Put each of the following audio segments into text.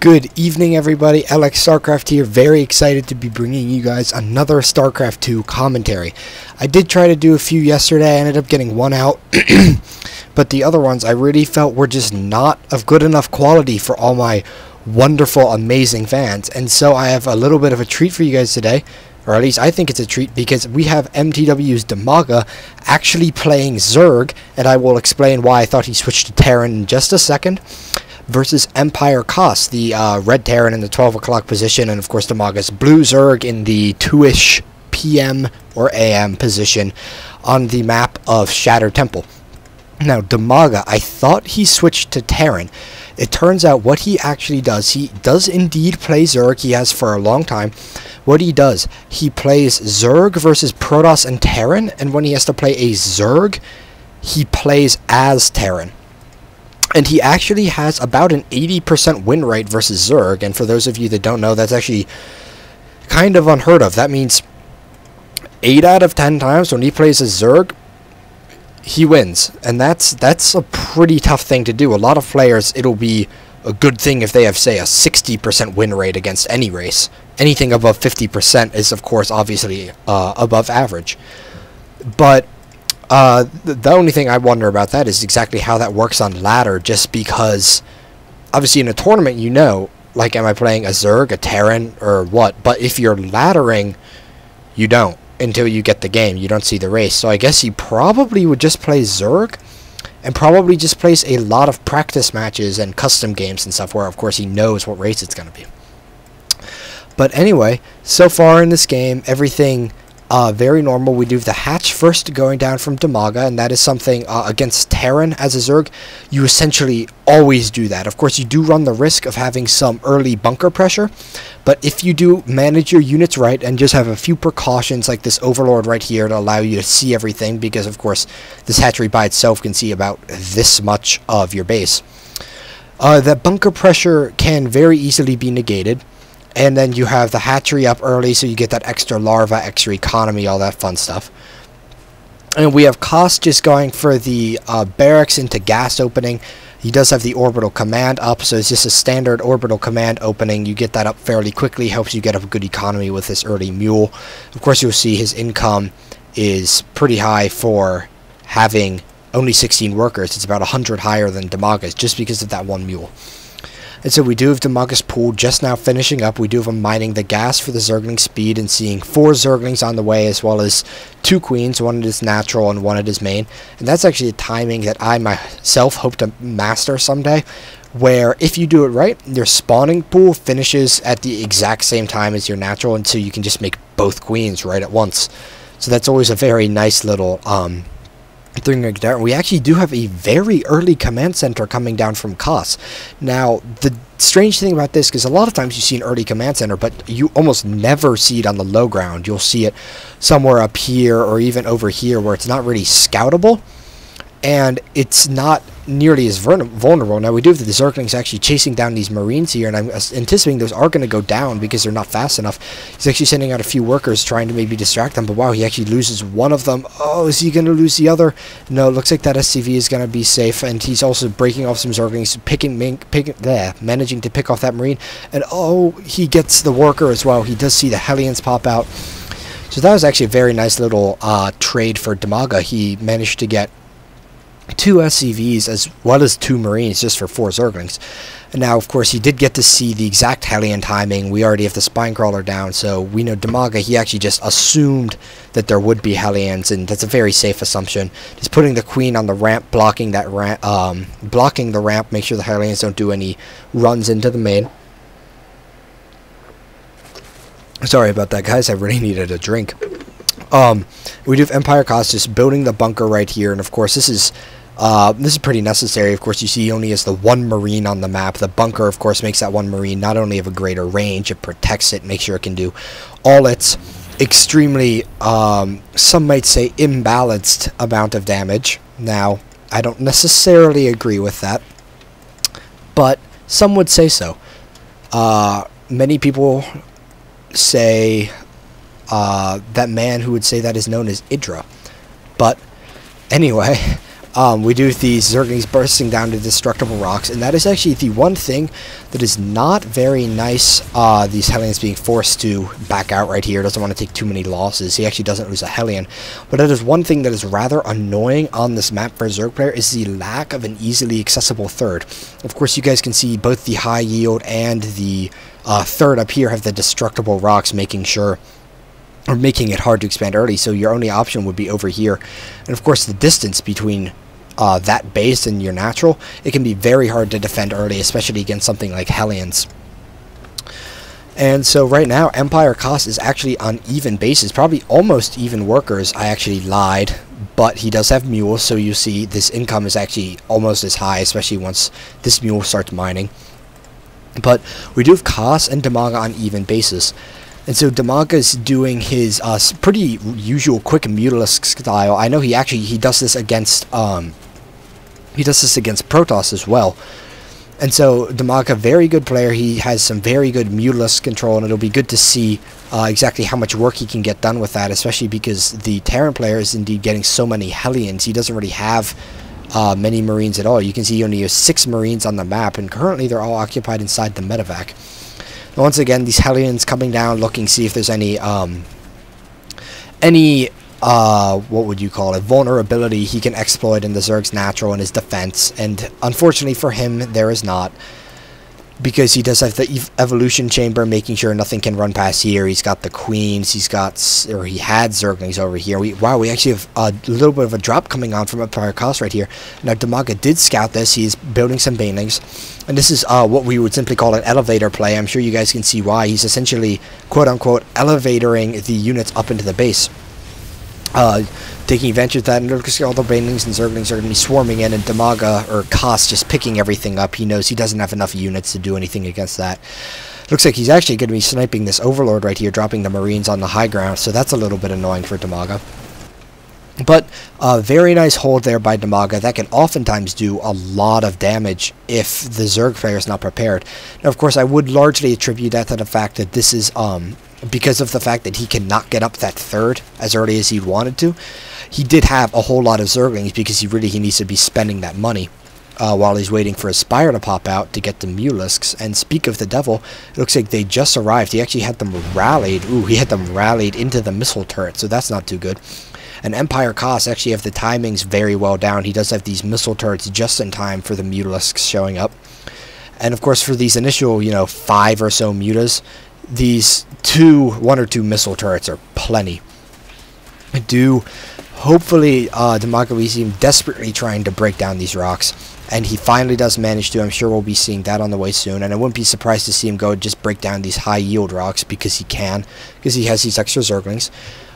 Good evening, everybody. Alex StarCraft here. Very excited to be bringing you guys another StarCraft 2 commentary. I did try to do a few yesterday. I ended up getting one out. But the other ones I really felt were just not of good enough quality for all my wonderful, amazing fans. And so I have a little bit of a treat for you guys today. Or at least I think it's a treat, because we have mTwDimaga actually playing Zerg. And I will explain why I thought he switched to Terran in just a second. Versus EmpireKas, the red Terran in the 12 o'clock position, and of course Dimaga's blue Zerg in the 2-ish PM or AM position on the map of Shattered Temple. Now, Dimaga, I thought he switched to Terran. It turns out what he actually does, he does indeed play Zerg. He has for a long time. What he does, he plays Zerg versus Protoss and Terran, and when he has to play a Zerg, he plays as Terran. And he actually has about an 80% win rate versus Zerg. And for those of you that don't know, that's actually kind of unheard of. That means 8 out of 10 times when he plays a Zerg, he wins. And that's a pretty tough thing to do. A lot of players, it'll be a good thing if they have, say, a 60% win rate against any race. Anything above 50% is, of course, obviously above average. But the only thing I wonder about that is exactly how that works on ladder, just because obviously in a tournament, you know, like, am I playing a Zerg, a Terran, or what? But if you're laddering, you don't until you get the game. You don't see the race. So I guess he probably would just play Zerg and probably just plays a lot of practice matches and custom games and stuff where, of course, he knows what race it's going to be. But anyway, so far in this game, everything very normal. We do the hatch first going down from Dimaga, and that is something against Terran as a Zerg. You essentially always do that. Of course, you do run the risk of having some early bunker pressure, but if you do manage your units right and just have a few precautions like this Overlord right here to allow you to see everything, because of course this hatchery by itself can see about this much of your base. That bunker pressure can very easily be negated. And then you have the hatchery up early, so you get that extra larva, extra economy, all that fun stuff. And we have Kas just going for the barracks into gas opening. He does have the orbital command up, so it's just a standard orbital command opening. You get that up fairly quickly, helps you get up a good economy with this early mule. Of course, you'll see his income is pretty high for having only 16 workers. It's about 100 higher than Dimaga's, just because of that one mule. And so we do have Dimaga's pool just now finishing up. We do have him mining the gas for the Zergling speed and seeing 4 Zerglings on the way, as well as 2 queens, one at his natural and one at his main. And that's actually a timing that I myself hope to master someday, where if you do it right, your spawning pool finishes at the exact same time as your natural, and so you can just make both queens right at once. So that's always a very nice little thing like that. We actually do have a very early command center coming down from Kas. Now, the strange thing about this, because a lot of times you see an early command center, but you almost never see it on the low ground. You'll see it somewhere up here or even over here where it's not really scoutable, and it's not nearly as vulnerable. Now, we do have the Zerglings actually chasing down these Marines here, and I'm anticipating those are going to go down because they're not fast enough. He's actually sending out a few workers trying to maybe distract them, but wow, he actually loses one of them. Oh, is he going to lose the other? No, it looks like that SCV is going to be safe, and he's also breaking off some Zerglings, managing to pick off that Marine, and oh, he gets the worker as well. He does see the Hellions pop out. So that was actually a very nice little trade for Dimaga. He managed to get 2 SCVs as well as 2 Marines just for 4 Zerglings. And now, of course, he did get to see the exact Hellion timing. We already have the Spinecrawler down, so we know Dimaga, he actually just assumed that there would be Hellions, and that's a very safe assumption. Just putting the Queen on the ramp, blocking that blocking the ramp, make sure the Hellions don't do any runs into the main. Sorry about that, guys. I really needed a drink. We do have EmpireKas just building the bunker right here, and of course this is pretty necessary. Of course, you see he only has the 1 Marine on the map. The bunker, of course, makes that 1 Marine not only have a greater range, it protects it, makes sure it can do all its extremely, some might say, imbalanced amount of damage. Now, I don't necessarily agree with that, but some would say so. Many people say that man who would say that is known as Idra. But anyway, we do these Zerglings bursting down to destructible rocks, and that is actually the one thing that is not very nice. These Hellions being forced to back out right here. Doesn't want to take too many losses. He actually doesn't lose a Hellion. But that is one thing that is rather annoying on this map for a Zerg player, is the lack of an easily accessible third. Of course, you guys can see both the high yield and the third up here have the destructible rocks, making it hard to expand early, so your only option would be over here. And of course, the distance between that base and your natural, it can be very hard to defend early, especially against something like Hellions. And so right now, EmpireKas is actually on even bases, probably almost even workers. I actually lied, but he does have mules, so you see this income is actually almost as high, especially once this mule starts mining. But we do have Kas and Dimaga on even bases. And so Dimaga is doing his pretty usual quick Mutalisk style. I know he does this against Protoss as well. And so Dimaga, very good player. He has some very good Mutalisk control, and it'll be good to see exactly how much work he can get done with that, especially because the Terran player is indeed getting so many Hellions. He doesn't really have many Marines at all. You can see he only has 6 Marines on the map, and currently they're all occupied inside the medevac. Once again, these Hellions coming down, looking see if there's any what would you call it, vulnerability he can exploit in the Zerg's natural and his defense. And unfortunately for him, there is not, because he does have the evolution chamber, making sure nothing can run past here. He's got the queens. He had Zerglings over here. We actually have a little bit of a drop coming on from EmpireKas right here. Now Dimaga did scout this. He's building some banelings, and this is what we would simply call an elevator play. I'm sure you guys can see why. He's essentially, quote-unquote, elevatoring the units up into the base. Taking advantage of that, and looks like all the banelings and Zerglings are going to be swarming in, and Dimaga, or Kas, just picking everything up. He knows he doesn't have enough units to do anything against that. Looks like he's actually going to be sniping this Overlord right here, dropping the Marines on the high ground, so that's a little bit annoying for Dimaga. But very nice hold there by Dimaga. That can oftentimes do a lot of damage if the Zerg player is not prepared. Now, of course, I would largely attribute that to the fact that this is because of the fact that he cannot get up that third as early as he wanted to. He did have a whole lot of Zerglings because he needs to be spending that money while he's waiting for his Spire to pop out to get the Mulisks. And speak of the devil, it looks like they just arrived. He actually had them rallied. Ooh, he had them rallied into the missile turret, so that's not too good. And EmpireKas actually have the timings very well down. He does have these missile turrets just in time for the Mutalisks showing up. And of course, for these initial, 5 or so mutas, these 1 or 2 missile turrets are plenty. Hopefully, Dimaga, we see him desperately trying to break down these rocks, and he finally does manage to. I'm sure we'll be seeing that on the way soon, and I wouldn't be surprised to see him go and just break down these high yield rocks, because he has these extra Zerglings.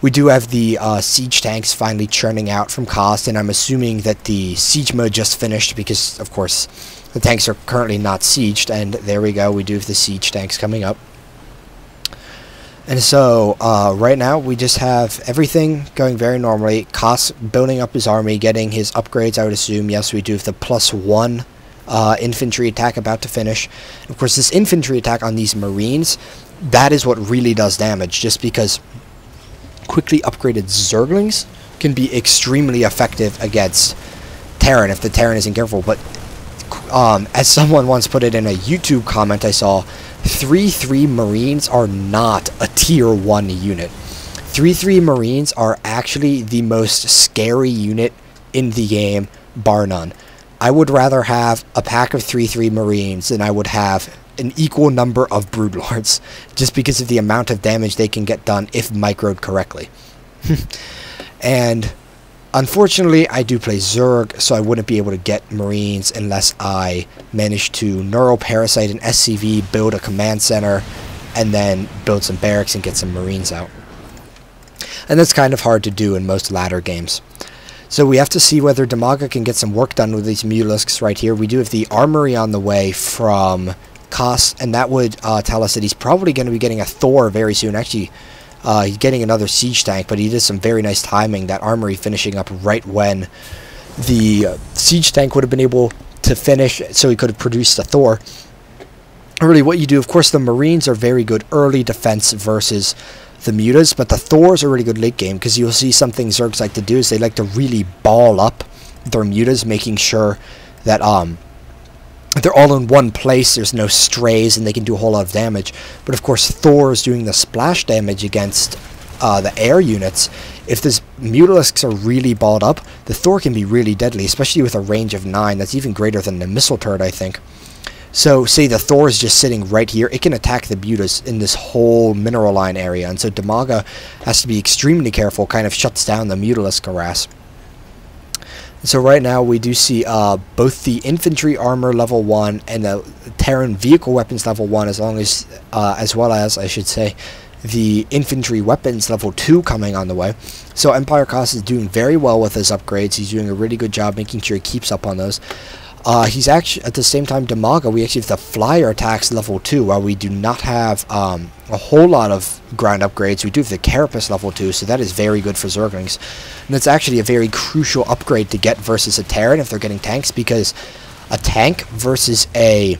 We do have the siege tanks finally churning out from Kas, and I'm assuming that the siege mode just finished because, of course, the tanks are currently not sieged, and there we go, we do have the siege tanks coming up. And so, right now, we just have everything going very normally. Kas building up his army, getting his upgrades, I would assume. Yes, we do have the +1 infantry attack about to finish. Of course, this infantry attack on these Marines, that is what really does damage, just because quickly upgraded Zerglings can be extremely effective against Terran if the Terran isn't careful. But as someone once put it in a YouTube comment I saw, 3-3 Marines are not a tier 1 unit. 3-3 Marines are actually the most scary unit in the game, bar none. I would rather have a pack of 3-3 Marines than I would have an equal number of Broodlords, just because of the amount of damage they can get done if microed correctly. And unfortunately, I do play Zerg, so I wouldn't be able to get Marines unless I manage to Neural Parasite an SCV, build a command center, and then build some barracks and get some Marines out. And that's kind of hard to do in most ladder games. So we have to see whether Dimaga can get some work done with these Mulisks right here. We do have the armory on the way from Kas, and that would tell us that he's probably going to be getting a Thor very soon. Actually, he's getting another siege tank, but he did some very nice timing, that armory finishing up right when the siege tank would have been able to finish, so he could have produced a Thor. Really, what you do, of course, the Marines are very good early defense versus the Mutas, but the Thors are really good late game, because you'll see something Zergs like to do is they like to really ball up their mutas, making sure that they're all in one place, there's no strays, and they can do a whole lot of damage. But of course, Thor is doing the splash damage against the air units. If the Mutalisks are really balled up, the Thor can be really deadly, especially with a range of 9. That's even greater than the missile turret, I think. So, say the Thor is just sitting right here, it can attack the Mutas in this whole mineral line area, and so Dimaga has to be extremely careful, kind of shuts down the Mutalisk harass. So right now we do see both the infantry armor level 1 and the Terran vehicle weapons level 1, as well as I should say, the infantry weapons level 2 coming on the way. So EmpireKas is doing very well with his upgrades. He's doing a really good job making sure he keeps up on those. He's actually, at the same time, Dimaga, we actually have the flyer attacks level 2, while we do not have a whole lot of ground upgrades. We do have the Carapace level 2, so that is very good for Zerglings. And it's actually a very crucial upgrade to get versus a Terran if they're getting tanks, because a tank versus a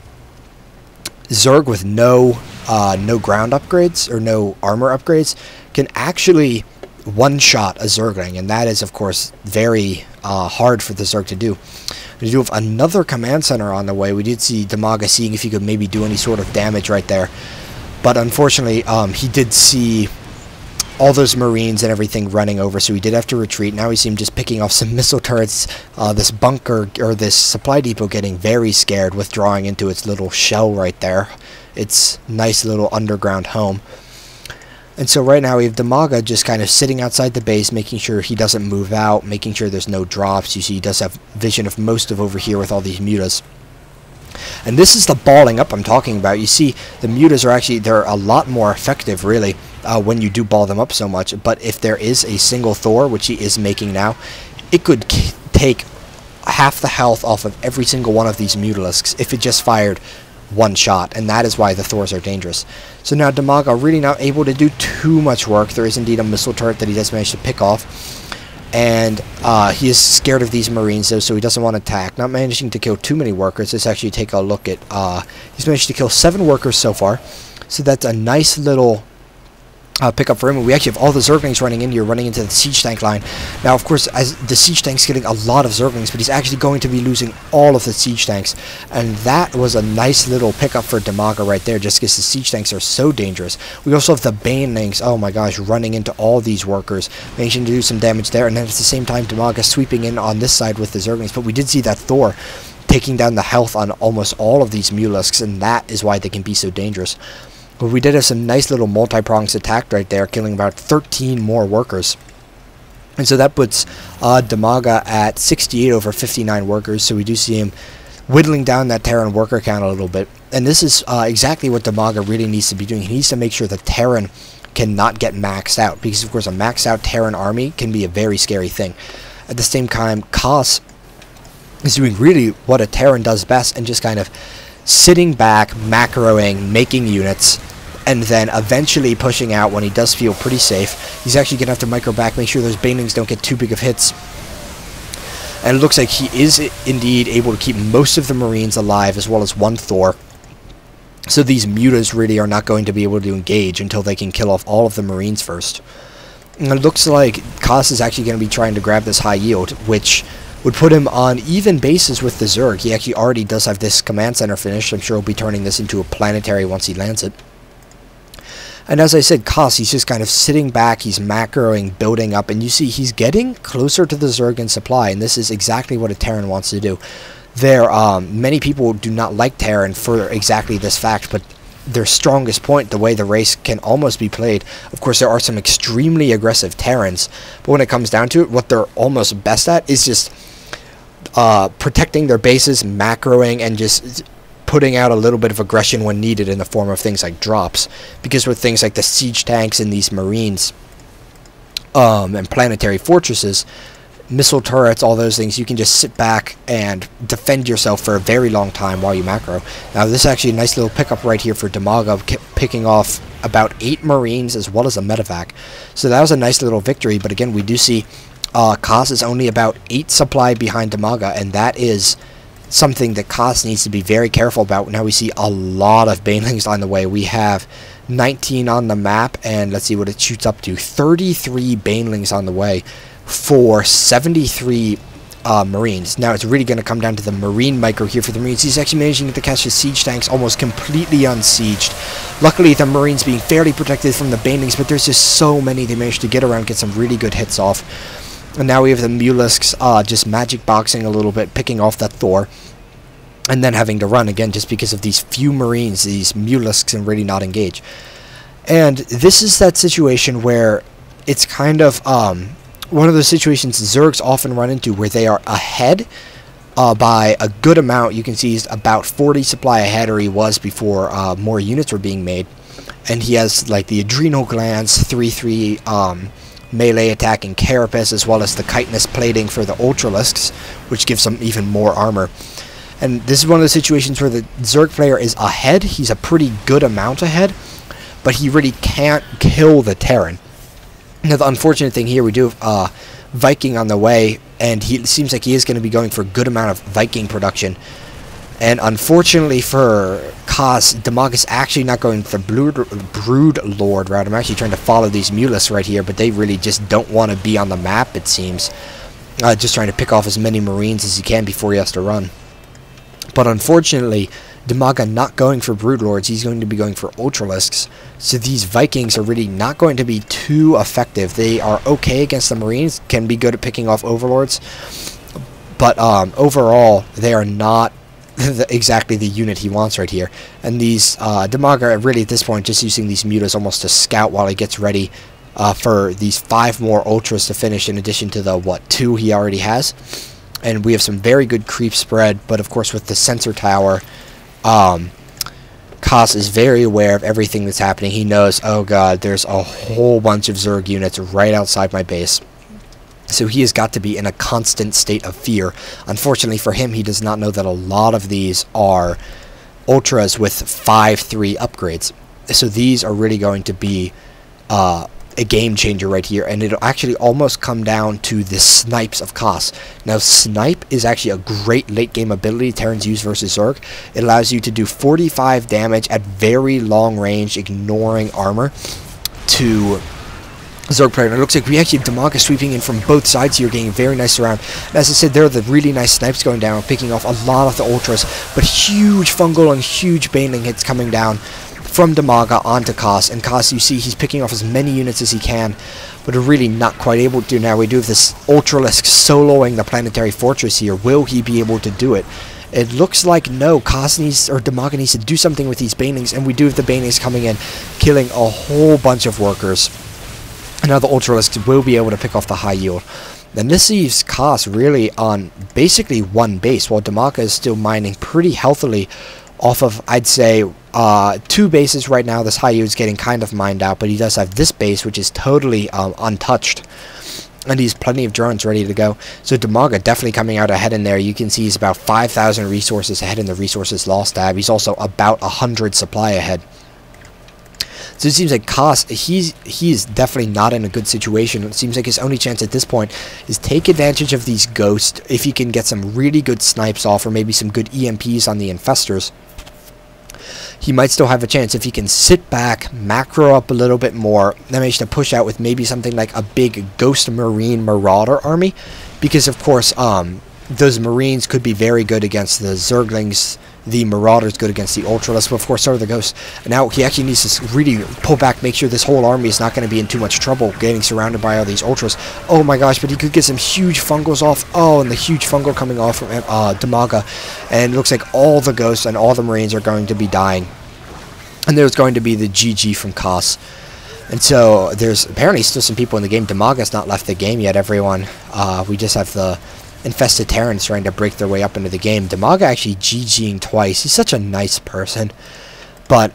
Zerg with no ground upgrades, or no armor upgrades, can actually one-shot a Zergling, and that is, of course, very hard for the Zerg to do. We do have another command center on the way. We did see Dimaga seeing if he could maybe do any sort of damage right there. But unfortunately, he did see all those Marines and everything running over, so he did have to retreat. Now we see him just picking off some missile turrets. This bunker, or this supply depot, getting very scared, withdrawing into its little shell right there. Its nice little underground home. And so right now we have Dimaga just kind of sitting outside the base, making sure he doesn't move out, making sure there's no drops. You see he does have vision of most of over here with all these mutas. And this is the balling up I'm talking about. You see the mutas are actually, they're a lot more effective really when you do ball them up so much. But if there is a single Thor, which he is making now, it could take half the health off of every single one of these Mutalisks if it just fired one shot, and that is why the Thors are dangerous. So now Dimaga really not able to do too much work. There is indeed a missile turret that he does manage to pick off, and he is scared of these Marines though, so he doesn't want to attack. Not managing to kill too many workers. Let's actually take a look at, he's managed to kill 7 workers so far, so that's a nice little pickup for him. And we actually have all the Zerglings running in here, running into the siege tank line. Now, of course, as the siege tank's getting a lot of Zerglings, but he's actually going to be losing all of the siege tanks. And that was a nice little pickup for Dimaga right there, just because the siege tanks are so dangerous. We also have the Banelings, oh my gosh, running into all these workers, managing to do some damage there. And then at the same time, Dimaga sweeping in on this side with the Zerglings. But we did see that Thor taking down the health on almost all of these Mutalisks, and that is why they can be so dangerous. But we did have some nice little multi-prongs attack right there, killing about 13 more workers. And so that puts Dimaga at 68 over 59 workers, so we do see him whittling down that Terran worker count a little bit. And this is exactly what Dimaga really needs to be doing. He needs to make sure the Terran cannot get maxed out, because of course a maxed out Terran army can be a very scary thing. At the same time, Kas is doing really what a Terran does best, and just kind of sitting back, macroing, making units, and then eventually pushing out when he does feel pretty safe. He's actually going to have to micro back, make sure those Banelings don't get too big of hits. And it looks like he is indeed able to keep most of the Marines alive, as well as one Thor. So these mutas really are not going to be able to engage until they can kill off all of the Marines first. And it looks like Kas is actually going to be trying to grab this high yield, which would put him on even bases with the Zerg. He actually already does have this command center finished. I'm sure he'll be turning this into a planetary once he lands it. And as I said, Kas, he's just kind of sitting back, he's macroing, building up, and you see he's getting closer to the Zerg in supply, and this is exactly what a Terran wants to do. Many people do not like Terran for exactly this fact, but their strongest point, the way the race can almost be played, of course there are some extremely aggressive Terrans, but when it comes down to it, what they're almost best at is just protecting their bases, macroing, and just putting out a little bit of aggression when needed in the form of things like drops. Because with things like the siege tanks and these Marines and planetary fortresses, missile turrets, all those things, you can just sit back and defend yourself for a very long time while you macro. Now this is actually a nice little pickup right here for Dimaga, picking off about 8 Marines as well as a medevac. So that was a nice little victory, but again we do see Kas is only about 8 supply behind Dimaga, and that is something that Kas needs to be very careful about. Now we see a lot of Banelings on the way. We have 19 on the map, and let's see what it shoots up to. 33 Banelings on the way for 73 Marines. Now it's really going to come down to the Marine micro here for the Marines. He's actually managing to catch his siege tanks almost completely unsieged. Luckily, the Marines being fairly protected from the banelings, but there's just so many they managed to get around, get some really good hits off. And now we have the Mulisks just magic boxing a little bit, picking off that Thor. And then having to run again just because of these few Marines, these Mulisks, and really not engage. And this is that situation where it's kind of one of those situations Zergs often run into where they are ahead by a good amount. You can see he's about 40 supply ahead, or he was before more units were being made. And he has like the adrenal glands, 3/3 melee attack and carapace, as well as the chitinous plating for the Ultralisks, which gives them even more armor. And this is one of the situations where the Zerg player is ahead. He's a pretty good amount ahead, but he really can't kill the Terran. Now, the unfortunate thing here, we do have Viking on the way, and it seems like he is going to be going for a good amount of Viking production. And unfortunately for Kas, Dimaga is actually not going the Brood Lord route. I'm actually trying to follow these Mulis right here, but they really just don't want to be on the map, it seems. Just trying to pick off as many Marines as he can before he has to run. But unfortunately, Dimaga not going for Broodlords, he's going to be going for Ultralisks. So these Vikings are really not going to be too effective. They are okay against the Marines, can be good at picking off Overlords. But overall, they are not exactly the unit he wants right here. And these Dimaga are really at this point just using these mutas almost to scout while he gets ready for these 5 more Ultras to finish, in addition to the, 2 he already has. And we have some very good creep spread, but of course with the sensor tower, Kas is very aware of everything that's happening. He knows, oh god, there's a whole bunch of Zerg units right outside my base. So he has got to be in a constant state of fear. Unfortunately for him, he does not know that a lot of these are Ultras with 5/3 upgrades. So these are really going to be a game changer right here, and it'll actually almost come down to the snipes of Kas. Now, snipe is actually a great late game ability Terrans use versus Zerg. It allows you to do 45 damage at very long range, ignoring armor, to Zerg player. And it looks like we actually have Dimaga sweeping in from both sides here, getting a very nice surround. And as I said, there are the really nice snipes going down, picking off a lot of the Ultras, but huge fungal and huge baneling hits coming down from Dimaga onto Kas. And Kas, you see, he's picking off as many units as he can, but are really not quite able to. Now we do have this Ultralisk soloing the planetary fortress here. Will he be able to do it? It looks like no. Kas needs, or Dimaga needs to do something with these banelings, and we do have the banelings coming in, killing a whole bunch of workers. And now the Ultralisks will be able to pick off the high yield. Then this leaves Kas really on basically one base, while Dimaga is still mining pretty healthily off of, I'd say, 2 bases right now. This high yield is getting kind of mined out, but he does have this base, which is totally untouched. And he's plenty of drones ready to go. So Dimaga definitely coming out ahead in there. You can see he's about 5,000 resources ahead in the resources lost tab. He's also about 100 supply ahead. So it seems like Kas, he's definitely not in a good situation. It seems like his only chance at this point is take advantage of these ghosts, if he can get some really good snipes off, or maybe some good EMPs on the infestors. He might still have a chance if he can sit back, macro up a little bit more, then manage to push out with maybe something like a big Ghost Marine Marauder army. Because of course, those Marines could be very good against the Zerglings. The Marauders good against the Ultralisks, but of course so are the Ghosts. And now he actually needs to really pull back, make sure this whole army is not going to be in too much trouble getting surrounded by all these Ultras. Oh my gosh, but he could get some huge fungals off. Oh, and the huge fungal coming off from Dimaga. And it looks like all the Ghosts and all the Marines are going to be dying. And there's going to be the GG from Kas. And so there's apparently still some people in the game. Dimaga's not left the game yet, everyone. We just have the infested Terrans trying to break their way up into the game. Dimaga actually GGing twice. He's such a nice person. But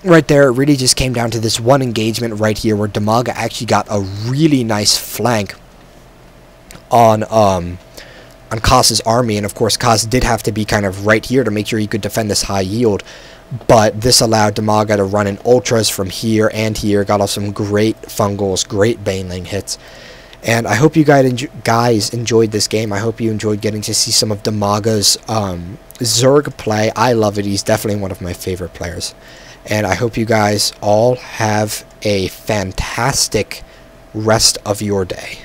right there, it really just came down to this one engagement right here where Dimaga actually got a really nice flank on Kas's army. And of course, Kas did have to be kind of right here to make sure he could defend this high yield. But this allowed Dimaga to run in Ultras from here and here. Got off some great fungals, great baneling hits. And I hope you guys enjoyed this game. I hope you enjoyed getting to see some of Dimaga's Zerg play. I love it. He's definitely one of my favorite players. And I hope you guys all have a fantastic rest of your day.